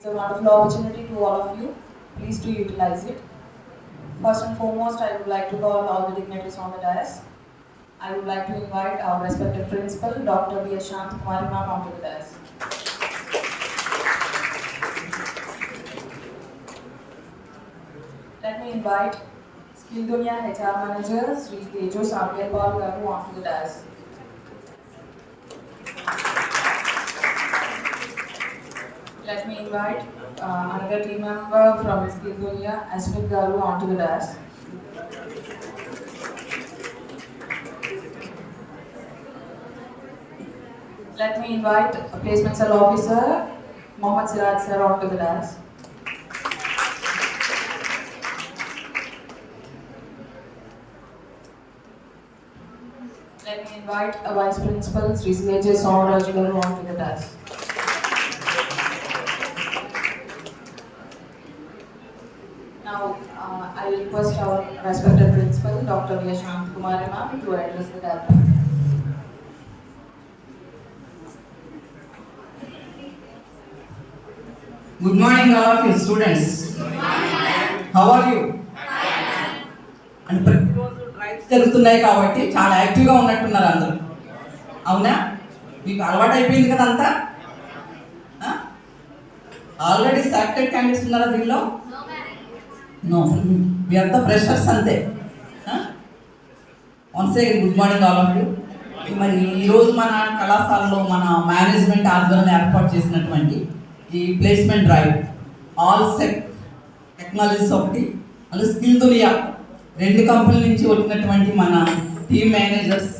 It's a wonderful opportunity to all of you. Please do utilize it. First and foremost, I would like to call all the dignitaries on the dais. I would like to invite our respected principal, Dr. B. Shanti Kumari ma'am, onto the dais. Let me invite Skill Dunia HR Manager, Sri Tejo Samyalpal Garu, onto the dais. Let me invite another team member from Skill Dunia, Asmit Garu, onto the dais. Let me invite a placement cell officer, Mohammad Siraj sir, onto the dais. Let me invite a vice principal, Sri C.H. Somaraj Garu, onto the dais. Now, I request our respected principal, Dr. V. Shanti Kumari ma'am, to address the gathering. Good morning, all of you students. Good morning. How are you? అంటే ప్రతిరోజు drives జరుగుతున్నాయి కాబట్టి చాలా యాక్టివ్గా ఉన్నట్టున్నారు అందరూ. అవునా? మీకు అలవాటు అయిపోయింది కదా అంతా? ఆల్రెడీ సెలెక్టెడ్ క్యాండిడేట్స్ ఉన్నారా దీనిలో? నో, మీ అంతా ఫ్రెషర్స్ అంతే. Once again good morning all of you. మరి ఈరోజు మన కళాశాలలో మన మేనేజ్మెంట్ ఆధ్వర్యంలో ఏర్పాటు చేసినటువంటి ఈ placement drive all set technologies ఒకటి, అలాగే స్కిల్ దునియా రెండు కంపెనీల నుంచి వచ్చినటువంటి మన టీమ్ మేనేజర్స్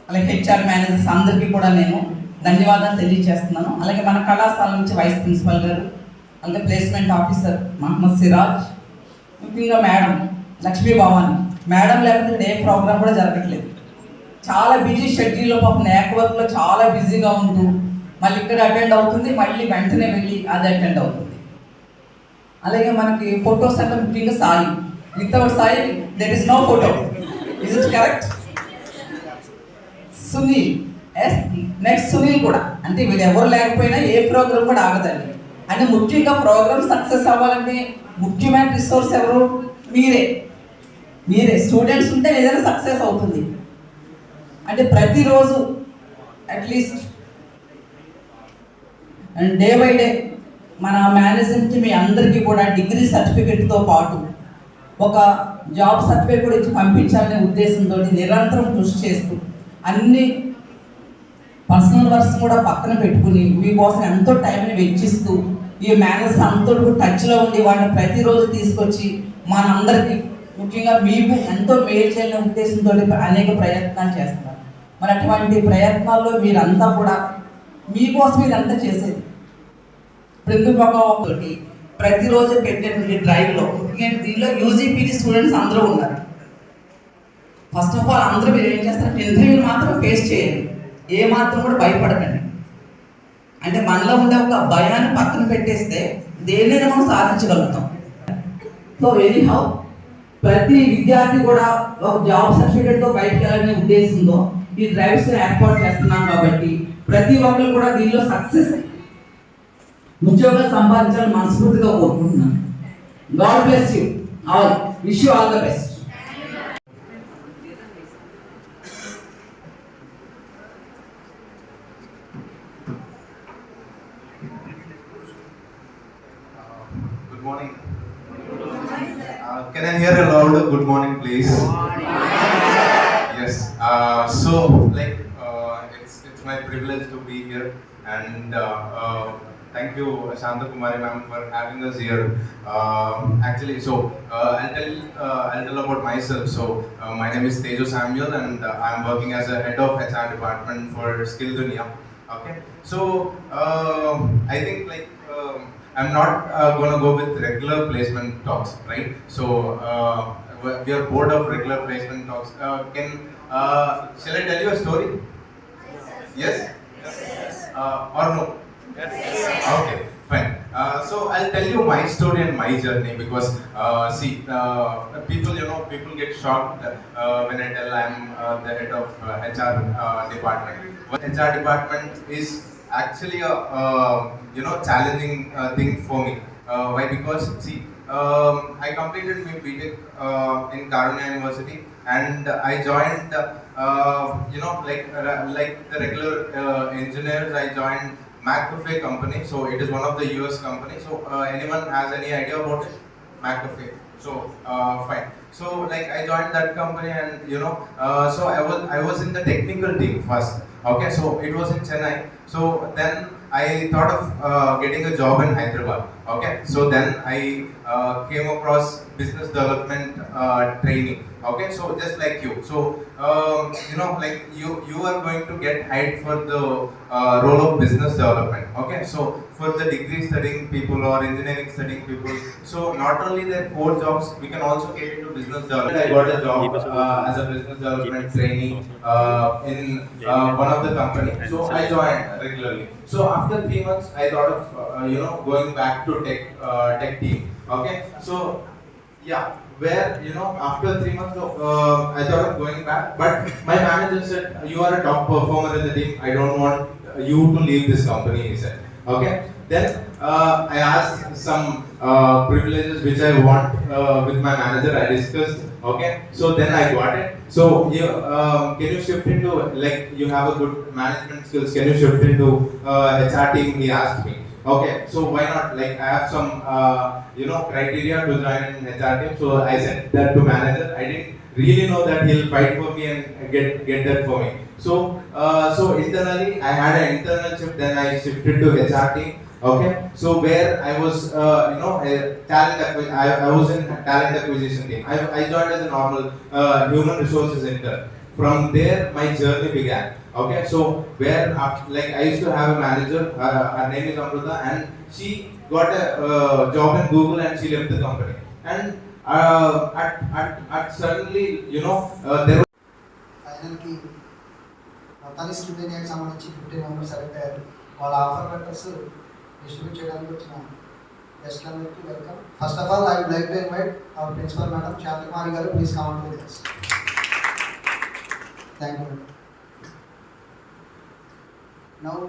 అలాగే హెచ్ఆర్ మేనేజర్స్ అందరికీ కూడా నేను ధన్యవాదాలు తెలియజేస్తున్నాను. అలాగే మన కళాశాల నుంచి వైస్ ప్రిన్సిపల్ గారు, అలాగే ప్లేస్మెంట్ ఆఫీసర్ మహమ్మద్ సిరాజ్, ముఖ్యంగా మేడం లక్ష్మీ భవాని మేడం లేకపోతే ఏ ప్రోగ్రామ్ కూడా జరగట్లేదు. చాలా బిజీ షెడ్యూల్లో పాపం నెట్వర్క్లో చాలా బిజీగా ఉంటూ మళ్ళీ ఇక్కడ అటెండ్ అవుతుంది, మళ్ళీ వెంటనే వెళ్ళి అది అటెండ్ అవుతుంది. అలాగే మనకి ఫొటోస్ అంటే ముఖ్యంగా Sai, without Sai there is no photo. Is it correct? Sunil, yes next Sunil కూడా, అంటే వీళ్ళు ఎవరు లేకపోయినా ఏ ప్రోగ్రామ్ కూడా ఆగదండి. అంటే ముఖ్యంగా ప్రోగ్రామ్ సక్సెస్ అవ్వాలంటే ముఖ్యమైన రిసోర్స్ ఎవరు? మీరే. స్టూడెంట్స్ ఉంటే ఏదైనా సక్సెస్ అవుతుంది. అంటే ప్రతిరోజు at least and day by day మన మేనేజ్మెంట్ మీ అందరికీ కూడా డిగ్రీ సర్టిఫికెట్తో పాటు ఒక జాబ్ సర్టిఫికేట్ కూడా ఇచ్చి పంపించాలనే ఉద్దేశంతో నిరంతరం కృషి చేస్తూ అన్ని పర్సనల్ వర్క్స్ కూడా పక్కన పెట్టుకుని మీకోసం ఎంతో టైంని వెచ్చిస్తూ ఈ మేనేజర్స్ అంతా టచ్లో ఉండి వాళ్ళని ప్రతిరోజు తీసుకొచ్చి మనందరికీ ముఖ్యంగా మీకు ఎంతో మేలు చేయాలనే ఉద్దేశంతో అనేక ప్రయత్నాలు చేస్తున్నారు. మరి అటువంటి ప్రయత్నాల్లో మీరంతా కూడా మీకోసం ఇదంతా చేసేది. ఒకటి ప్రతిరోజు పెట్టేటువంటి డ్రైవ్లో ముఖ్యంగా దీనిలో యూజీపీటీ స్టూడెంట్స్ అందరూ ఉన్నారు. ఫస్ట్ ఆఫ్ ఆల్ అందరూ మీరు ఏం చేస్తారంటే ఇంటర్వ్యూ మాత్రం ఫేస్ చేయండి, ఏ మాత్రం కూడా భయపడకండి. అంటే మనలో ఉండే ఒక భయాన్ని పక్కన పెట్టేస్తే దేన్నైనా మనం సాధించగలుగుతాం. సో ఎనీహౌ ప్రతి విద్యార్థి కూడా ఒక జాబ్ సర్టిఫికేట్తో బయటకు వెళ్ళాలనే ఉద్దేశంతో ఈ డ్రైవ్స్ ఏర్పాటు చేస్తున్నాం కాబట్టి ప్రతి ఒక్కరు కూడా దీనిలో సక్సెస్ ఉద్యోగాలు సంపాదించాలని మనస్ఫూర్తిగా కోరుకుంటున్నాను. God bless you all, wish you all the best. Good morning. Can I hear a loud good morning, please? Yes. So, it's my privilege to be here, and thank you, Shanta Kumari ma'am, for having us here. Actually, so I'll tell about myself. So, my name is Tejo Samuel, and I'm working as a head of HR department for Skill Dunia. Okay. So, I think I'm not going to go with regular placement talks, right? So we are bored of regular placement talks. Shall I tell you a story? Yes? Yes. Or no? Yes. Okay, fine. So I'll tell you my story and my journey because people get shocked when I tell I'm the head of HR department. HR department is actually a challenging thing for me. Why? Because see, I completed my BTech in Karunya University, and I joined like the regular engineers. I joined McAfee company. So it is one of the US companies. So anyone has any idea about it? McAfee. So fine. So like I joined that company, and so I was in the technical team first. Okay, so it was in Chennai. So then I thought of getting a job in Hyderabad. Okay, so then I came across business development training. Okay, so just like you. So like you are going to get hired for the role of business development. Okay, so for the degree studying people or engineering studying people, so not only their core jobs, we can also get into business development. I got a job as a business development trainee in one of the company. So I joined regularly. So after 3 months, I thought of going back to tech team. Okay, so yeah, where after 3 months, I thought of going back, but my manager said, "You are a top performer in the team. I don't want you to leave this company." He said. Okay. Then I asked some privileges which I want with my manager. I discussed. Okay. So then I got it. So can you shift into, like, you have a good management skills? Can you shift into HR team? He asked me. Okay, so why not? Like, I have some criteria to join in HR team. So I said that to manager. I didn't really know that he'll fight for me and get that for me. So so internally I had an internal shift. Then I shifted to HR team. Okay, so where I was I was in talent acquisition team. I joined as a normal human resources intern. From there my journey began. Okay, so where like I used to have a manager, her name is Amruta, and she got a job in Google and she left the company. And at suddenly, there ఫైనల్కి మొత్తానికి స్టూడెంట్కి సంబంధించి 15 members select అయ్యారు. వాళ్ళ offer letters distribute చేయడానికి వచ్చిన గెస్ట్లందరికీ welcome. First of all I would like to invite our principal madam Shanthakumari garu. Please come on to the desk. Thank you madam. Now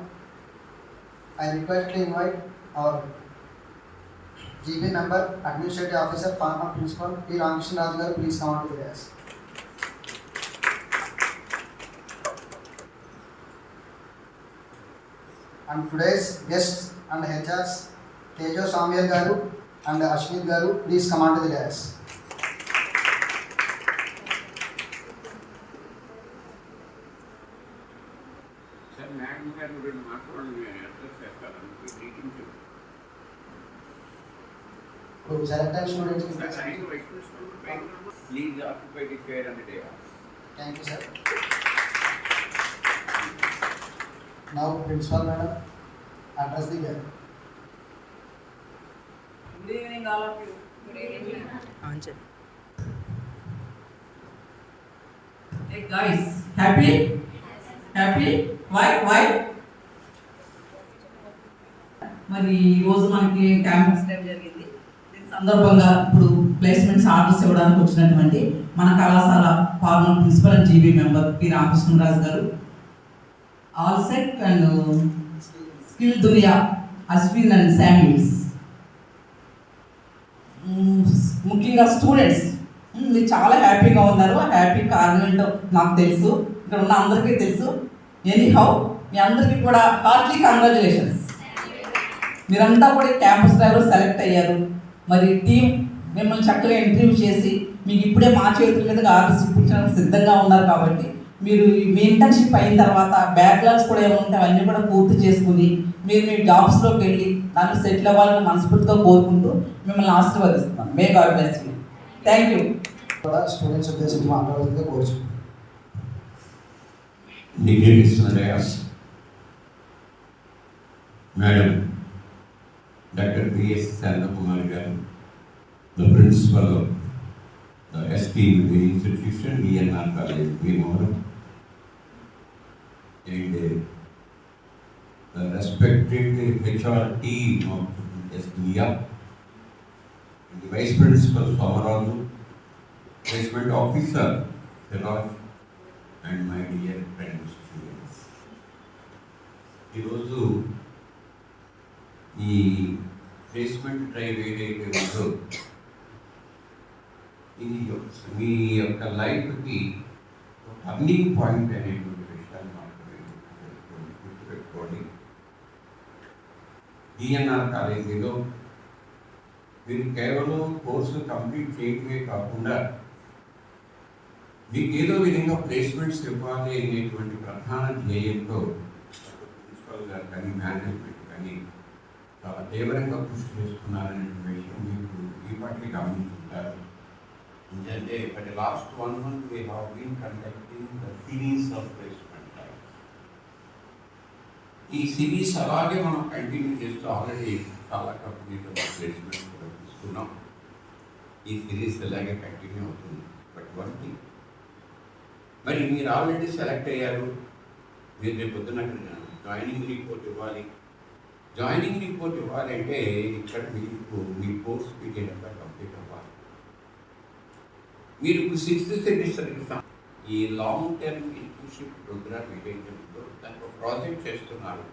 I request to invite our GB member, Administrative Officer, Former Principal P. Ramakrishna Raju garu. Please come on to the desk. And today's guests and HRs, Tejo Samyal garu and Ashmit garu. Please come on to the desk. Select time students. Please occupy the chair on the day off. Thank you, sir. Now, Principal Madam, address the gathering. Good evening, all of you. Good evening. Hey guys, happy? Happy? Why? మరి ఈరోజు మనకి campus time జరిగింది. దీని సందర్భంగా ఇప్పుడు placements orders ఇవ్వడానికి వచ్చినటువంటి మన కళాశాల former principal and GB member P Ramakrishnaraju గారు, all set and skill Dunia Ashwin and Samuels, ముఖ్యంగా స్టూడెంట్స్ మీరు చాలా హ్యాపీగా ఉన్నారు. హ్యాపీ కారణం ఏంటో నాకు తెలుసు, ఇక్కడ ఉన్న అందరికీ తెలుసు. ఎనీహౌ మీ అందరికీ కూడా హార్ట్లీ కంగ్రాచులేషన్స్. మీరంతా కూడా క్యాంపస్ డ్రైవర్ సెలెక్ట్ అయ్యారు. మరి టీం మిమ్మల్ని చక్కగా ఇంటర్వ్యూ చేసి మీకు ఇప్పుడే మా చేతుల మీదగా ఆర్డర్స్ ఇప్పించడానికి సిద్ధంగా ఉన్నారు. కాబట్టి మీరు మీ ఇంటర్న్షిప్ అయిన తర్వాత బ్యాక్లాగ్స్ కూడా ఏమైనా ఉంటే అవన్నీ కూడా పూర్తి చేసుకుని మీరు మీ జాబ్స్లోకి వెళ్ళి దాన్ని సెటిల్ అవ్వాలని మనస్ఫూర్తిగా కోరుకుంటూ మిమ్మల్ని ఆశీర్వదిస్తున్నాను. May God bless you. Thank you. కూడా స్టూడెంట్స్ ఉద్దేశించి మాట్లాడుతుందిగా కోరుచున్నాను. Dignitaries on the dais, Madam Dr. P.S. Sandakumari garu, the principal of the ST with the institution, ENR College, Bhimavaram, and the respected HR team of SDIA, and the Vice Principal Somaraju, Placement Officer Siraj, and my dear friends students. ఈరోజు ఈ placement drive ఏదైతే ఉందో ఇది మీ యొక్క లైఫ్కి turning point అనేటువంటి విషయాన్ని మాత్రమే గుర్తుపెట్టుకోండి. ఈఎన్ఆర్ కాలేజీలో మీరు కేవలం కోర్సు కంప్లీట్ చేయడమే కాకుండా మీకు ఏదో విధంగా ప్లేస్మెంట్స్ ఇవ్వాలి అనేటువంటి ప్రధాన ధ్యేయంతో ప్రిన్సిపల్ గారు కానీ మేనేజ్మెంట్ కానీ చాలా తీవ్రంగా కృషి చేస్తున్నారనే విషయం మీకు ఈ పాటికి గమనించుంటారు. ఎందుకంటే but last 1 month we have been conducting the series of placement drives. ఈ సిరీస్ అలాగే మనం కంటిన్యూ చేస్తూ ఆల్రెడీ చాలా కంపెనీలో ప్లేస్మెంట్స్ కూడా తీసుకున్నాం. ఈ సిరీస్ అలాగే కంటిన్యూ అవుతుంది. బట్ వన్ థింగ్, మరి మీరు ఆల్రెడీ సెలెక్ట్ అయ్యారు, మీరు రేపు పొద్దున జాయినింగ్ రిపోర్ట్ ఇవ్వాలి. జాయినింగ్ రిపోర్ట్ ఇవ్వాలంటే ఇక్కడ మీకు మీ కోర్స్ పీరియడ్ అంతా కంప్లీట్ అవ్వాలి. మీరు ఇప్పుడు 6th సెమిస్టర్కి ఈ లాంగ్ టర్మ్ ఇంటర్న్షిప్ ప్రోగ్రామ్ ఏదైతే ఉందో దానికి ఒక ప్రాజెక్ట్ చేస్తున్నారు.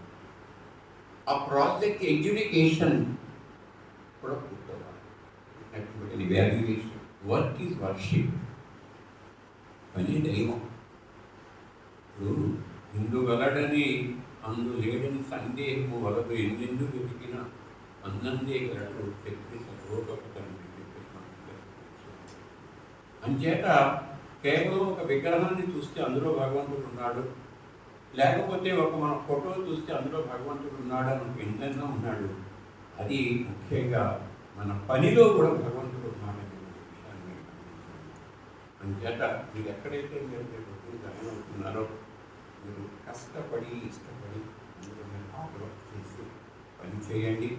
ఆ ప్రాజెక్ట్ ఎడ్యుకేషన్ కూడా పూర్తవ్వాలి. వాల్యుయేషన్ వర్క్ ఈజ్ వర్షిప్, పని దైవం. ఇప్పుడు ఇందు గలడని అందు లేడని సందేహము వలదు, ఎన్నెందు వెతికినా అందందే గలడు శక్తి సర్వోపకరణి. అంచేత కేవలం ఒక విగ్రహాన్ని చూస్తే అందులో భగవంతుడు ఉన్నాడు, లేకపోతే ఒక మన ఫోటో చూస్తే అందులో భగవంతుడు ఉన్నాడు అని ఎంతైనా ఉన్నాడు. అది ముఖ్యంగా మన పనిలో కూడా భగవంతుడు ఉన్నాడనే విషయాన్ని అంచేత మీరు ఎక్కడైతే మీరు జాయిన్ అవుతున్నారో మీరు కష్టపడి ఇష్టపడి అందులో మీరు హార్డ్ వర్క్ చేసి పని చేయండి.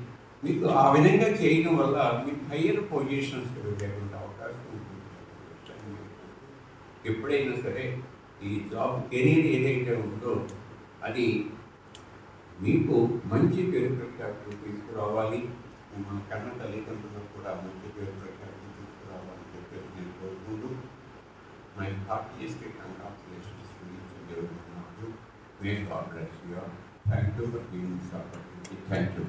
మీకు ఆ విధంగా చేయడం వల్ల మీకు హయ్యర్ పొజిషన్స్కి వెళ్ళేటువంటి అవకాశం ఉంటుంది. ఎప్పుడైనా సరే ఈ జాబ్ కెరీర్ ఏదైతే ఉందో అది మీకు మంచి పేరు ప్రఖ్యాతులు తీసుకురావాలి. మన కన్న తల్లిదండ్రులకు కూడా మంచి పేరు ప్రఖ్యాతులు తీసుకురావాలని చెప్పేసి నేను కోరుకుంటూ మై హార్టియెస్ట్ కంగ్రాచులేషన్స్ దేవుడు. మే God bless you. Thank you for giving this opportunity. Thank you.